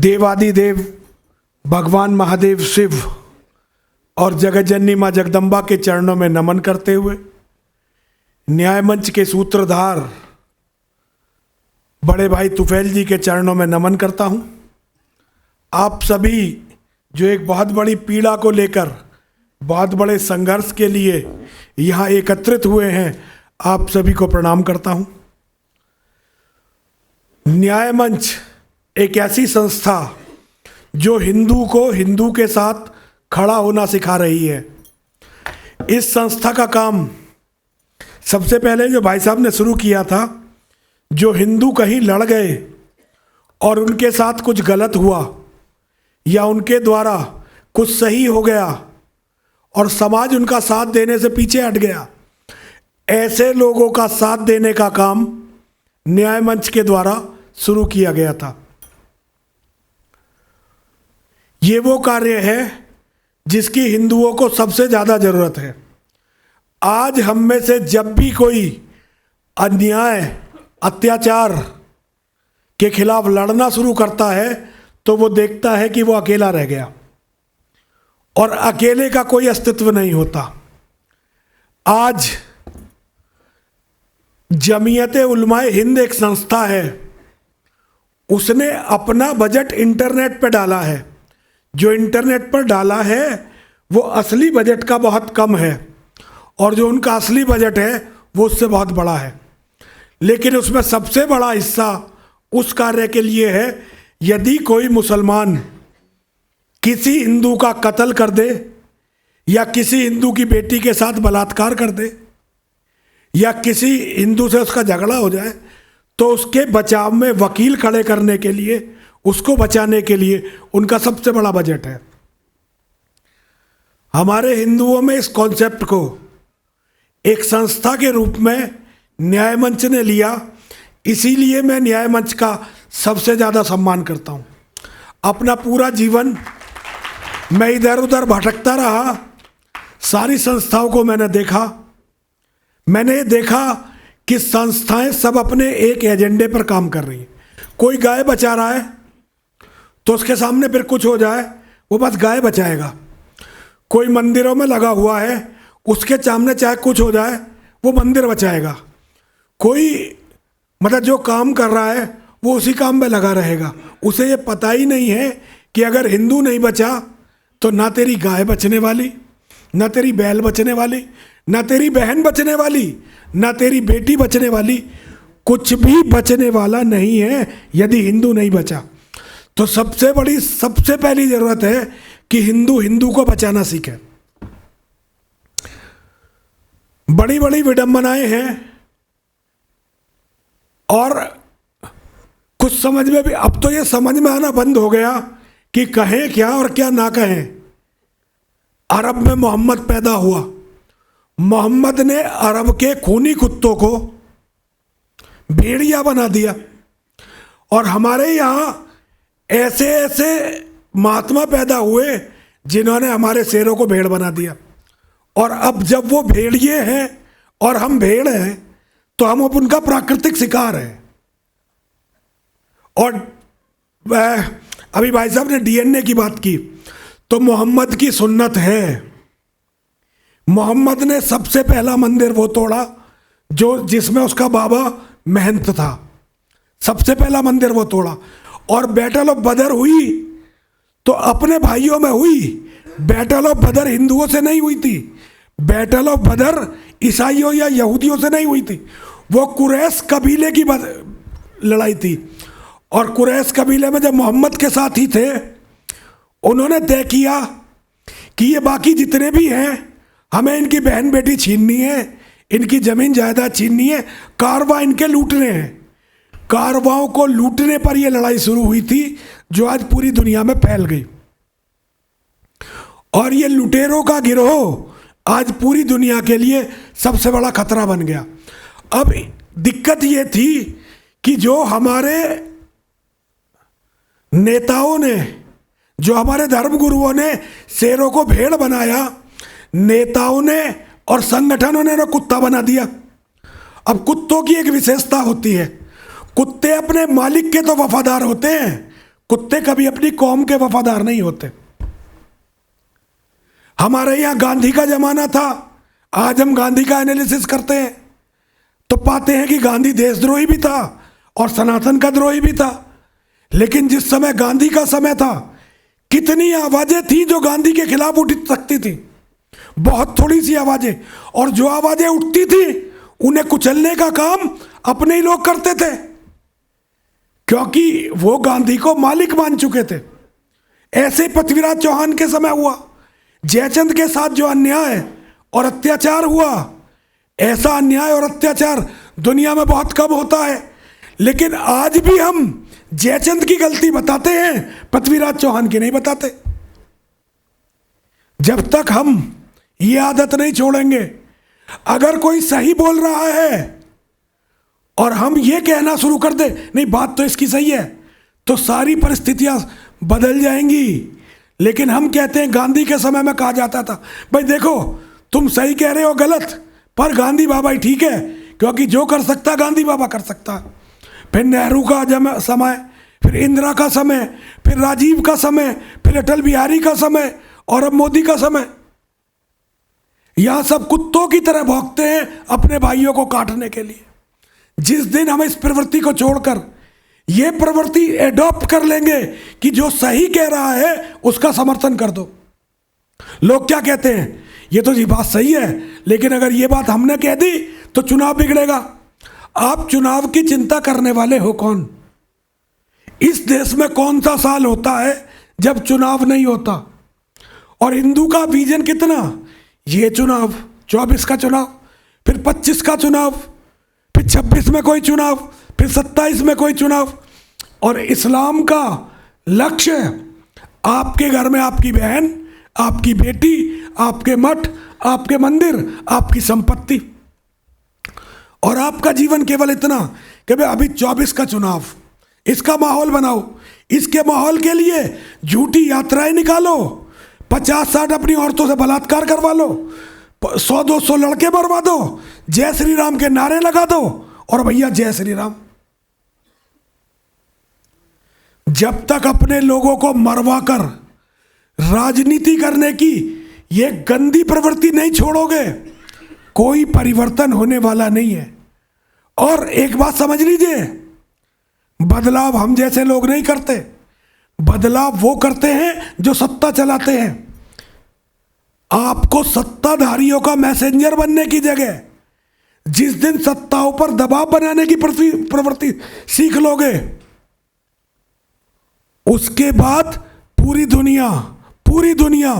देवादिदेव भगवान महादेव शिव और जगतजननी माँ जगदम्बा के चरणों में नमन करते हुए न्याय मंच के सूत्रधार बड़े भाई तुफैल जी के चरणों में नमन करता हूँ। आप सभी जो एक बहुत बड़ी पीड़ा को लेकर बहुत बड़े संघर्ष के लिए यहाँ एकत्रित हुए हैं, आप सभी को प्रणाम करता हूँ। न्याय मंच एक ऐसी संस्था जो हिंदू को हिंदू के साथ खड़ा होना सिखा रही है। इस संस्था का काम सबसे पहले जो भाई साहब ने शुरू किया था, जो हिंदू कहीं लड़ गए और उनके साथ कुछ गलत हुआ या उनके द्वारा कुछ सही हो गया और समाज उनका साथ देने से पीछे हट गया, ऐसे लोगों का साथ देने का काम न्याय मंच के द्वारा शुरू किया गया था। ये वो कार्य है जिसकी हिंदुओं को सबसे ज़्यादा ज़रूरत है। आज हम में से जब भी कोई अन्याय अत्याचार के खिलाफ लड़ना शुरू करता है तो वो देखता है कि वो अकेला रह गया और अकेले का कोई अस्तित्व नहीं होता। आज जमीयते उलमाए हिंद एक संस्था है, उसने अपना बजट इंटरनेट पर डाला है। जो इंटरनेट पर डाला है वो असली बजट का बहुत कम है और जो उनका असली बजट है वो उससे बहुत बड़ा है, लेकिन उसमें सबसे बड़ा हिस्सा उस कार्य के लिए है। यदि कोई मुसलमान किसी हिंदू का कत्ल कर दे या किसी हिंदू की बेटी के साथ बलात्कार कर दे या किसी हिंदू से उसका झगड़ा हो जाए तो उसके बचाव में वकील खड़े करने के लिए, उसको बचाने के लिए उनका सबसे बड़ा बजट है। हमारे हिंदुओं में इस कॉन्सेप्ट को एक संस्था के रूप में न्याय मंच ने लिया, इसीलिए मैं न्याय मंच का सबसे ज़्यादा सम्मान करता हूँ। अपना पूरा जीवन मैं इधर उधर भटकता रहा, सारी संस्थाओं को मैंने देखा। मैंने देखा कि संस्थाएं सब अपने एक एजेंडे पर काम कर रही हैं। कोई गाय बचा रहा है तो उसके सामने फिर कुछ हो जाए वो बस गाय बचाएगा। कोई मंदिरों में लगा हुआ है, उसके सामने चाहे कुछ हो जाए वो मंदिर बचाएगा। कोई जो काम कर रहा है वो उसी काम में लगा रहेगा। उसे ये पता ही नहीं है कि अगर हिंदू नहीं बचा तो ना तेरी गाय बचने वाली, ना तेरी बैल बचने वाली, ना तेरी बहन बचने वाली, ना तेरी बेटी बचने वाली, कुछ भी बचने वाला नहीं है यदि हिंदू नहीं बचा। तो सबसे पहली जरूरत है कि हिंदू हिंदू को बचाना सीखे। बड़ी बड़ी विडंबनाएं हैं और कुछ समझ में भी, अब तो ये समझ में आना बंद हो गया कि कहें क्या और क्या ना कहें। अरब में मोहम्मद पैदा हुआ, मोहम्मद ने अरब के खूनी कुत्तों को भेड़िया बना दिया और हमारे यहाँ ऐसे ऐसे महात्मा पैदा हुए जिन्होंने हमारे शेरों को भेड़ बना दिया। और अब जब वो भेड़िए हैं और हम भेड़ हैं तो हम अब उनका प्राकृतिक शिकार हैं। और अभी भाई साहब ने डीएनए की बात की तो मोहम्मद की सुन्नत है। मोहम्मद ने सबसे पहला मंदिर वो तोड़ा जिसमें उसका बाबा महंत था। सबसे पहला मंदिर वो तोड़ा। और बैटल ऑफ बदर हुई तो अपने भाइयों में हुई। बैटल ऑफ बदर हिंदुओं से नहीं हुई थी, बैटल ऑफ बदर ईसाइयों या यहूदियों से नहीं हुई थी, वो कुरैश कबीले की लड़ाई थी। और कुरैश कबीले में जब मोहम्मद के साथ ही थे, उन्होंने तय किया कि ये बाकी जितने भी हैं हमें इनकी बहन बेटी छीननी है, इनकी जमीन जायदाद छीननी है, कारवा इनके लूटने हैं। कारवाओं को लूटने पर यह लड़ाई शुरू हुई थी जो आज पूरी दुनिया में फैल गई। और ये लुटेरों का गिरोह आज पूरी दुनिया के लिए सबसे बड़ा खतरा बन गया। अब दिक्कत ये थी कि जो हमारे नेताओं ने, जो हमारे धर्मगुरुओं ने शेरों को भेड़ बनाया, नेताओं ने और संगठनों ने कुत्ता बना दिया। अब कुत्तों की एक विशेषता होती है, कुत्ते अपने मालिक के तो वफादार होते हैं, कुत्ते कभी अपनी कौम के वफादार नहीं होते। हमारे यहाँ गांधी का जमाना था, आज हम गांधी का एनालिसिस करते हैं तो पाते हैं कि गांधी देशद्रोही भी था और सनातन का द्रोही भी था। लेकिन जिस समय गांधी का समय था, कितनी आवाजें थी जो गांधी के खिलाफ उठ सकती थी? बहुत थोड़ी सी आवाजें, और जो आवाजें उठती थी उन्हें कुचलने का काम अपने ही लोग करते थे, क्योंकि वो गांधी को मालिक मान चुके थे। ऐसे पृथ्वीराज चौहान के समय हुआ, जयचंद के साथ जो अन्याय और अत्याचार हुआ, ऐसा अन्याय और अत्याचार दुनिया में बहुत कम होता है। लेकिन आज भी हम जयचंद की गलती बताते हैं, पृथ्वीराज चौहान की नहीं बताते। जब तक हम ये आदत नहीं छोड़ेंगे, अगर कोई सही बोल रहा है और हम ये कहना शुरू कर दे नहीं बात तो इसकी सही है, तो सारी परिस्थितियां बदल जाएंगी। लेकिन हम कहते हैं, गांधी के समय में कहा जाता था भाई देखो तुम सही कह रहे हो गलत, पर गांधी बाबा ही ठीक है, क्योंकि जो कर सकता गांधी बाबा कर सकता। फिर नेहरू का समय, फिर इंदिरा का समय, फिर राजीव का समय, फिर अटल बिहारी का समय और अब मोदी का समय। यहां सब कुत्तों की तरह भौंकते हैं अपने भाइयों को काटने के लिए। जिस दिन हम इस प्रवृत्ति को छोड़कर यह प्रवृत्ति एडॉप्ट कर लेंगे कि जो सही कह रहा है उसका समर्थन कर दो। लोग क्या कहते हैं, ये तो जी बात सही है, लेकिन अगर ये बात हमने कह दी तो चुनाव बिगड़ेगा। आप चुनाव की चिंता करने वाले हो कौन? इस देश में कौन सा साल होता है जब चुनाव नहीं होता? और हिंदू का विजन कितना, ये चुनाव 24 का चुनाव, फिर 25 का चुनाव, फिर 26 में कोई चुनाव, फिर 27 में कोई चुनाव। और इस्लाम का लक्ष्य आपके घर में आपकी बहन, आपकी बेटी, आपके मठ, आपके मंदिर, आपकी संपत्ति और आपका जीवन केवल इतना कि भाई अभी 24 का चुनाव, इसका माहौल बनाओ। इसके माहौल के लिए झूठी यात्राएं निकालो, 50-60 अपनी औरतों से बलात्कार करवा लो, 100-200 लड़के मरवा दो, जय श्री राम के नारे लगा दो और भैया जय श्री राम। जब तक अपने लोगों को मरवा कर राजनीति करने की ये गंदी प्रवृत्ति नहीं छोड़ोगे, कोई परिवर्तन होने वाला नहीं है। और एक बात समझ लीजिए, बदलाव हम जैसे लोग नहीं करते, बदलाव वो करते हैं जो सत्ता चलाते हैं। आपको सत्ताधारियों का मैसेंजर बनने की जगह जिस दिन सत्ताओं पर दबाव बनाने की प्रवृत्ति सीख लोगे, उसके बाद पूरी दुनिया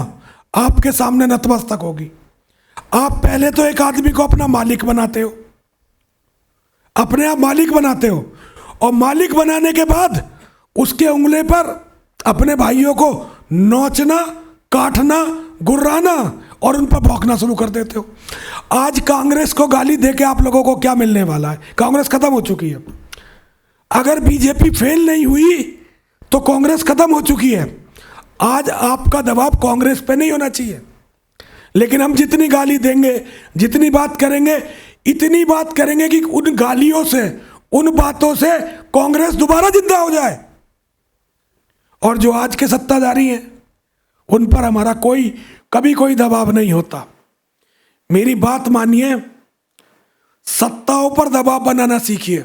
आपके सामने नतमस्तक होगी। आप पहले तो एक आदमी को अपना मालिक बनाते हो, अपने आप मालिक बनाते हो, और मालिक बनाने के बाद उसके उंगली पर अपने भाइयों को नोचना, काटना, गुर्राना और उन पर भौंकना शुरू कर देते हो। आज कांग्रेस को गाली देके आप लोगों को क्या मिलने वाला है? कांग्रेस खत्म हो चुकी है। अगर बीजेपी फेल नहीं हुई तो कांग्रेस खत्म हो चुकी है। आज आपका दबाव कांग्रेस पे नहीं होना चाहिए, लेकिन हम जितनी गाली देंगे, जितनी बात करेंगे, इतनी बात करेंगे कि उन गालियों से, उन बातों से कांग्रेस दोबारा जिंदा हो जाए। और जो आज के सत्ताधारी हैं उन पर हमारा कभी कोई दबाव नहीं होता। मेरी बात मानिए, सत्ताओं पर दबाव बनाना सीखिए।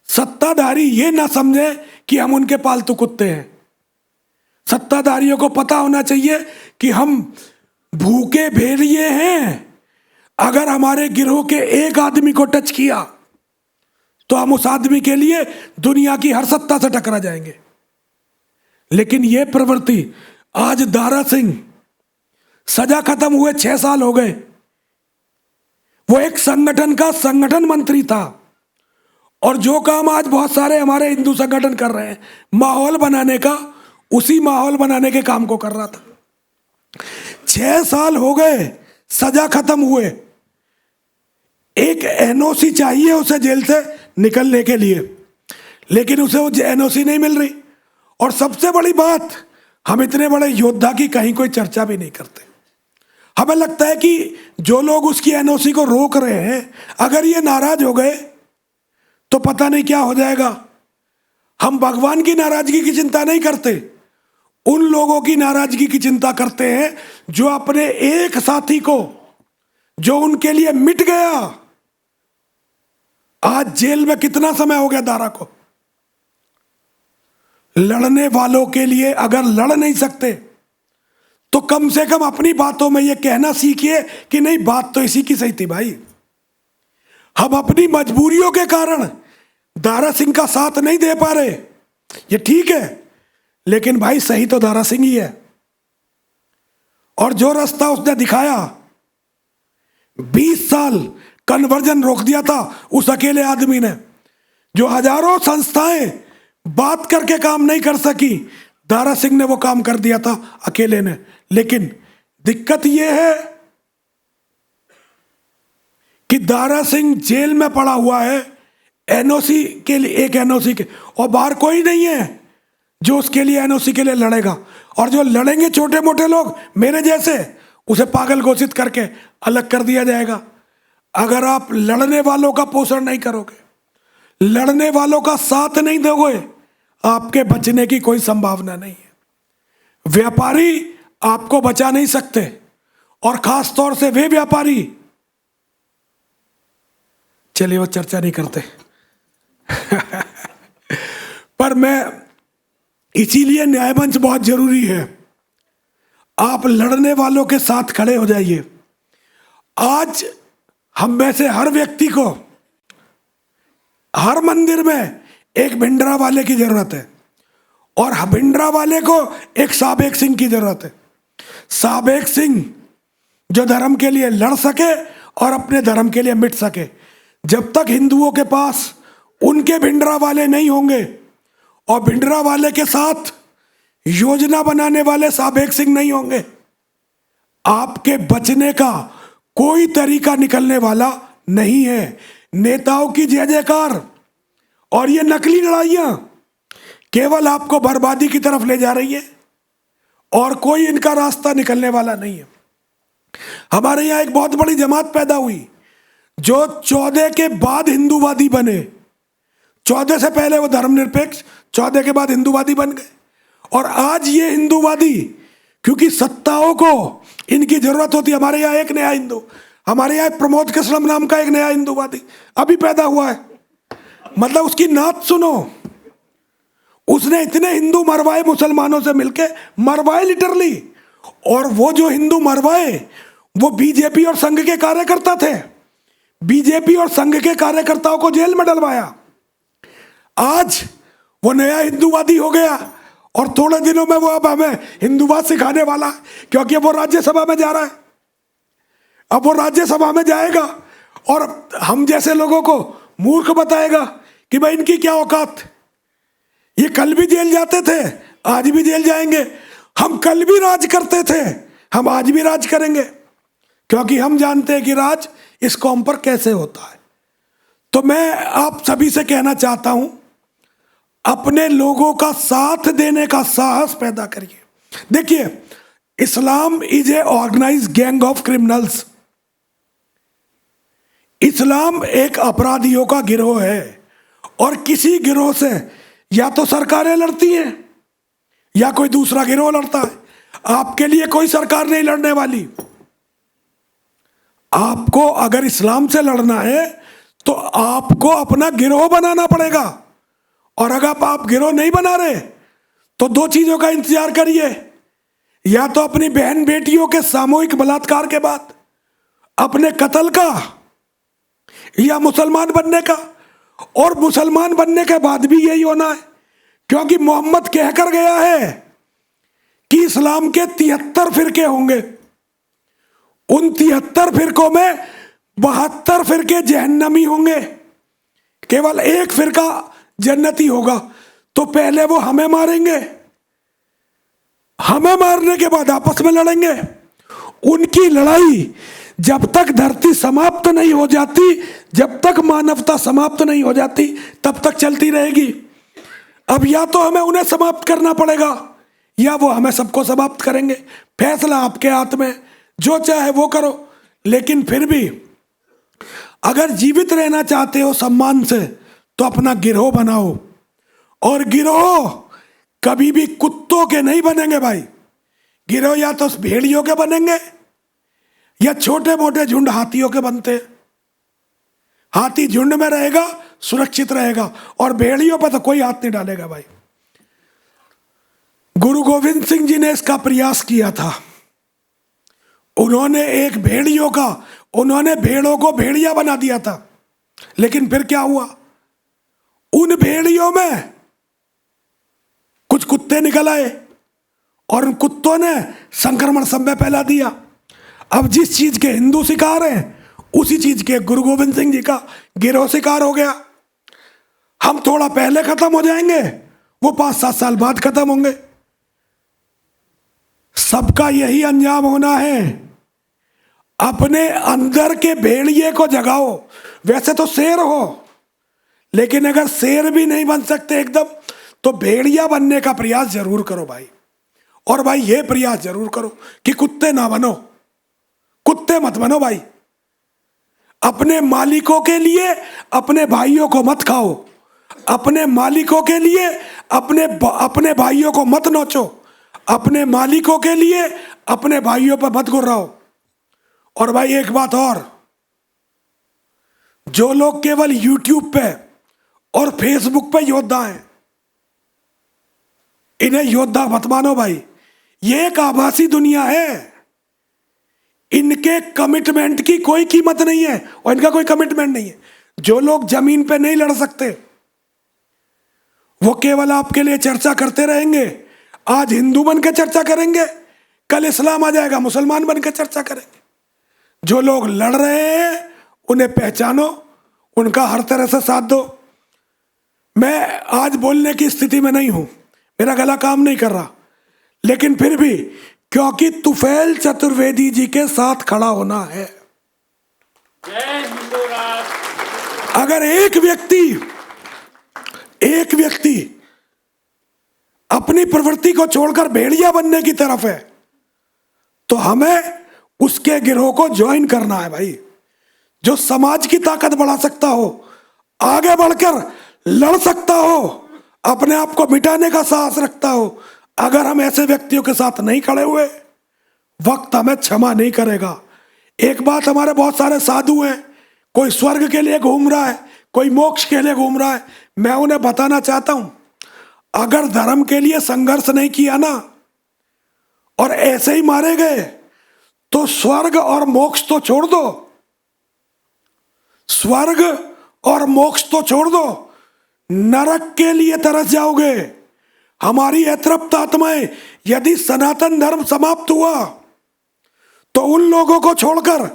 सत्ताधारी ये ना समझे कि हम उनके पालतू कुत्ते हैं। सत्ताधारियों को पता होना चाहिए कि हम भूखे भेड़िए हैं। अगर हमारे गिरोह के एक आदमी को टच किया तो हम उस आदमी के लिए दुनिया की हर सत्ता से टकरा जाएंगे। लेकिन यह प्रवृत्ति, आज दारा सिंह सजा खत्म हुए 6 साल हो गए, वो एक संगठन का संगठन मंत्री था, और जो काम आज बहुत सारे हमारे हिंदू संगठन कर रहे हैं, माहौल बनाने का, उसी माहौल बनाने के काम को कर रहा था। 6 साल हो गए सजा खत्म हुए, एक एनओसी चाहिए उसे जेल से निकलने के लिए, लेकिन उसे वो एनओसी नहीं मिल रही। और सबसे बड़ी बात, हम इतने बड़े योद्धा की कहीं कोई चर्चा भी नहीं करते। हमें लगता है कि जो लोग उसकी एनओसी को रोक रहे हैं, अगर ये नाराज हो गए तो पता नहीं क्या हो जाएगा। हम भगवान की नाराजगी की चिंता नहीं करते, उन लोगों की नाराजगी की चिंता करते हैं जो अपने एक साथी को, जो उनके लिए मिट गया, आज जेल में कितना समय हो गया दारा को, लड़ने वालों के लिए अगर लड़ नहीं सकते तो कम से कम अपनी बातों में यह कहना सीखिए कि नहीं, बात तो इसी की सही थी भाई, हम अपनी मजबूरियों के कारण दारा सिंह का साथ नहीं दे पा रहे, ये ठीक है, लेकिन भाई सही तो दारा सिंह ही है। और जो रास्ता उसने दिखाया, 20 साल कन्वर्जन रोक दिया था उस अकेले आदमी ने, जो हजारों संस्थाएं बात करके काम नहीं कर सकी, दारा सिंह ने वो काम कर दिया था अकेले ने। लेकिन दिक्कत यह है कि दारा सिंह जेल में पड़ा हुआ है एनओसी के लिए, एक एनओसी के, और बाहर कोई नहीं है जो उसके लिए एनओसी के लिए लड़ेगा, और जो लड़ेंगे छोटे मोटे लोग मेरे जैसे, उसे पागल घोषित करके अलग कर दिया जाएगा। अगर आप लड़ने वालों का पोषण नहीं करोगे, लड़ने वालों का साथ नहीं दोगे, आपके बचने की कोई संभावना नहीं है। व्यापारी आपको बचा नहीं सकते, और खास तौर से वे व्यापारी, चलिए वो चर्चा नहीं करते पर मैं, इसीलिए न्यायमंच बहुत जरूरी है। आप लड़ने वालों के साथ खड़े हो जाइए। आज हम में से हर व्यक्ति को, हर मंदिर में एक भिंडरा वाले की जरूरत है, और भिंडरा वाले को एक साबेक सिंह की जरूरत है। साबेक सिंह जो धर्म के लिए लड़ सके और अपने धर्म के लिए मिट सके। जब तक हिंदुओं के पास उनके भिंडरा वाले नहीं होंगे और भिंडरा वाले के साथ योजना बनाने वाले साबेक सिंह नहीं होंगे, आपके बचने का कोई तरीका निकलने वाला नहीं है। नेताओं की जय जयकार और ये नकली लड़ाइयां केवल आपको बर्बादी की तरफ ले जा रही है, और कोई इनका रास्ता निकलने वाला नहीं है। हमारे यहाँ एक बहुत बड़ी जमात पैदा हुई जो 14 के बाद हिंदूवादी बने। 14 से पहले वो धर्मनिरपेक्ष, 14 के बाद हिंदूवादी बन गए, और आज ये हिंदूवादी, क्योंकि सत्ताओं को इनकी जरूरत होती है। हमारे यहाँ एक नया हिंदू, हमारे यहाँ प्रमोद कसलम नाम का एक नया हिंदूवादी अभी पैदा हुआ है, मतलब उसकी नात सुनो, उसने इतने हिंदू मरवाए मुसलमानों से मिलके, मरवाए लिटरली, और वो जो हिंदू मरवाए वो बीजेपी और संघ के कार्यकर्ता थे। बीजेपी और संघ के कार्यकर्ताओं को जेल में डलवाया। आज वो नया हिंदूवादी हो गया, और थोड़े दिनों में वो अब हमें हिंदूवाद सिखाने वाला है, क्योंकि वो राज्यसभा में जा रहा है। अब वो राज्यसभा में जाएगा और हम जैसे लोगों को मूर्ख बताएगा कि भाई इनकी क्या औकात, ये कल भी जेल जाते थे, आज भी जेल जाएंगे। हम कल भी राज करते थे, हम आज भी राज करेंगे, क्योंकि हम जानते हैं कि राज इस कौम पर कैसे होता है। तो मैं आप सभी से कहना चाहता हूं, अपने लोगों का साथ देने का साहस पैदा करिए। देखिए, Islam is a organised gang of criminals. Islam एक अपराधियों का गिरोह है, और किसी गिरोह से या तो सरकारें लड़ती हैं या कोई दूसरा गिरोह लड़ता है। आपके लिए कोई सरकार नहीं लड़ने वाली। आपको अगर इस्लाम से लड़ना है तो आपको अपना गिरोह बनाना पड़ेगा, और अगर आप गिरोह नहीं बना रहे तो दो चीजों का इंतजार करिए, या तो अपनी बहन बेटियों के सामूहिक बलात्कार के बाद अपने कत्ल का, या मुसलमान बनने का। और मुसलमान बनने के बाद भी यही होना है, क्योंकि मोहम्मद कहकर गया है कि इस्लाम के 73 फिरके होंगे। उन 73 फिरकों में 72 फिरके जहन्नमी होंगे, केवल एक फिरका जन्नती होगा। तो पहले वो हमें मारेंगे, हमें मारने के बाद आपस में लड़ेंगे। उनकी लड़ाई जब तक धरती समाप्त नहीं हो जाती, जब तक मानवता समाप्त नहीं हो जाती, तब तक चलती रहेगी। अब या तो हमें उन्हें समाप्त करना पड़ेगा, या वो हमें सबको समाप्त करेंगे। फैसला आपके हाथ में, जो चाहे वो करो। लेकिन फिर भी अगर जीवित रहना चाहते हो सम्मान से, तो अपना गिरोह बनाओ और गिरोह कभी भी कुत्तों के नहीं बनेंगे भाई। गिरोह या तो भेड़ियों के बनेंगे या छोटे मोटे झुंड हाथियों के बनते हैं। हाथी झुंड में रहेगा, सुरक्षित रहेगा, और भेड़ियों पर तो कोई हाथ नहीं डालेगा भाई। गुरु गोविंद सिंह जी ने इसका प्रयास किया था। उन्होंने भेड़ों को भेड़िया बना दिया था, लेकिन फिर क्या हुआ? उन भेड़ियों में कुछ कुत्ते निकल आए और उन कुत्तों ने संक्रमण सब में फैला दिया। अब जिस चीज के हिंदू शिकार हैं, उसी चीज के गुरु गोविंद सिंह जी का गिरोह शिकार हो गया। हम थोड़ा पहले खत्म हो जाएंगे, वो 5-7 साल बाद खत्म होंगे। सबका यही अंजाम होना है। अपने अंदर के भेड़िए को जगाओ। वैसे तो शेर हो, लेकिन अगर शेर भी नहीं बन सकते एकदम, तो भेड़िया बनने का प्रयास जरूर करो भाई। और भाई ये प्रयास जरूर करो कि कुत्ते ना बनो, कुत्ते मत बनो भाई। अपने मालिकों के लिए अपने भाइयों को मत खाओ, अपने मालिकों के लिए अपने भाइयों को मत नोचो, अपने मालिकों के लिए अपने भाइयों पर मत गुर्राओ। और भाई एक बात और, जो लोग केवल यूट्यूब पे और फेसबुक पे योद्धा हैं, इन्हें योद्धा मत मानो भाई। ये एक आभासी दुनिया है। इनके कमिटमेंट की कोई कीमत नहीं है और इनका कोई कमिटमेंट नहीं है। जो लोग जमीन पे नहीं लड़ सकते, वो केवल आपके लिए चर्चा करते रहेंगे। आज हिंदू बन के चर्चा करेंगे, कल इस्लाम आ जाएगा, मुसलमान बन के चर्चा करेंगे। जो लोग लड़ रहे हैं उन्हें पहचानो, उनका हर तरह से साथ दो। मैं आज बोलने की स्थिति में नहीं हूं, मेरा गला काम नहीं कर रहा, लेकिन फिर भी क्योंकि तुफैल चतुर्वेदी जी के साथ खड़ा होना है। अगर एक व्यक्ति अपनी प्रवृत्ति को छोड़कर भेड़िया बनने की तरफ है, तो हमें उसके गिरोह को ज्वाइन करना है भाई। जो समाज की ताकत बढ़ा सकता हो, आगे बढ़कर लड़ सकता हो, अपने आप को मिटाने का साहस रखता हो, अगर हम ऐसे व्यक्तियों के साथ नहीं खड़े हुए, वक्त हमें क्षमा नहीं करेगा। एक बात, हमारे बहुत सारे साधु हैं, कोई स्वर्ग के लिए घूम रहा है, कोई मोक्ष के लिए घूम रहा है। मैं उन्हें बताना चाहता हूं, अगर धर्म के लिए संघर्ष नहीं किया ना और ऐसे ही मारे गए, तो स्वर्ग और मोक्ष तो छोड़ दो, स्वर्ग और मोक्ष तो छोड़ दो, नरक के लिए तरस जाओगे। हमारी अतृप्त आत्माएं, यदि सनातन धर्म समाप्त हुआ, तो उन लोगों को छोड़कर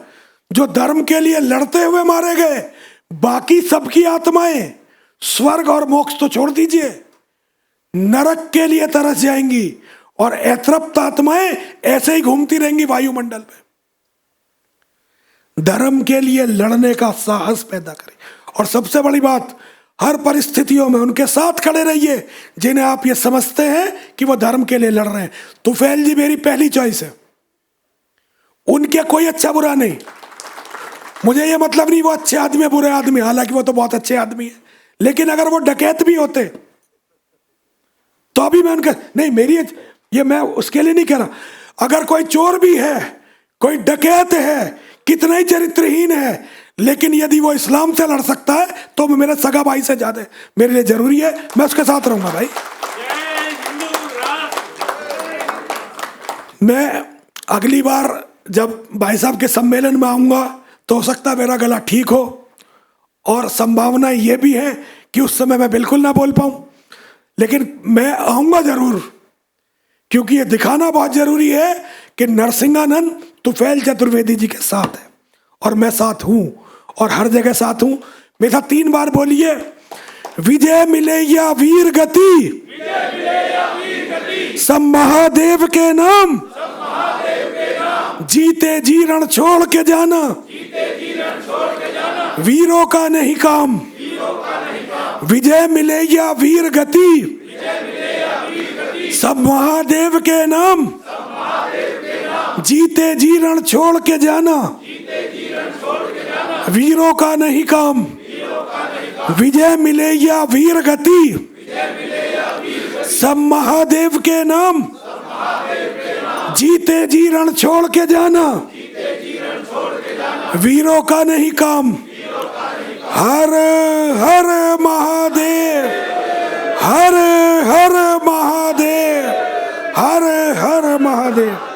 जो धर्म के लिए लड़ते हुए मारे गए, बाकी सबकी आत्माएं स्वर्ग और मोक्ष तो छोड़ दीजिए, नरक के लिए तरस जाएंगी और अतृप्त आत्माएं ऐसे ही घूमती रहेंगी वायुमंडल में। धर्म के लिए लड़ने का साहस पैदा करें। और सबसे बड़ी बात, हर परिस्थितियों में उनके साथ खड़े रहिए जिन्हें आप ये समझते हैं कि वो धर्म के लिए लड़ रहे हैं। तुफैल जी मेरी पहली चॉइस है, उनके कोई अच्छा बुरा नहीं। मुझे ये मतलब नहीं वो अच्छे आदमी है बुरे आदमी, हालांकि वो तो बहुत अच्छे आदमी है, लेकिन अगर वो डकैत भी होते तो अभी मैं उनका नहीं, मेरी ये मैं उसके लिए नहीं कह रहा। अगर कोई चोर भी है, कोई डकैत है, कितना ही चरित्रहीन है, लेकिन यदि वो इस्लाम से लड़ सकता है तो मेरे सगा भाई से ज्यादा मेरे लिए जरूरी है, मैं उसके साथ रहूंगा भाई। मैं अगली बार जब भाई साहब के सम्मेलन में आऊंगा तो हो सकता है मेरा गला ठीक हो, और संभावना ये भी है कि उस समय मैं बिल्कुल ना बोल पाऊं, लेकिन मैं आऊंगा जरूर, क्योंकि ये दिखाना बहुत जरूरी है कि नरसिंहानंद तुफैल चतुर्वेदी जी के साथ है, और मैं साथ हूं और हर जगह साथ हूं। मेरे साथ 3 बार बोलिए, विजय मिले या वीर गति, सब महादेव के नाम, जीते जी रण छोड़ के जाना, वीरों का नहीं काम। विजय मिले या वीर गति, सब महादेव के नाम, जीते जी रण छोड़ के जाना, वीरों का नहीं काम। विजय मिले या वीर गति, सब महादेव के नाम, जीते जी रण छोड़ के जाना, वीरों का नहीं काम। हर हर महादेव, हर हर महादेव, हर हर महादेव।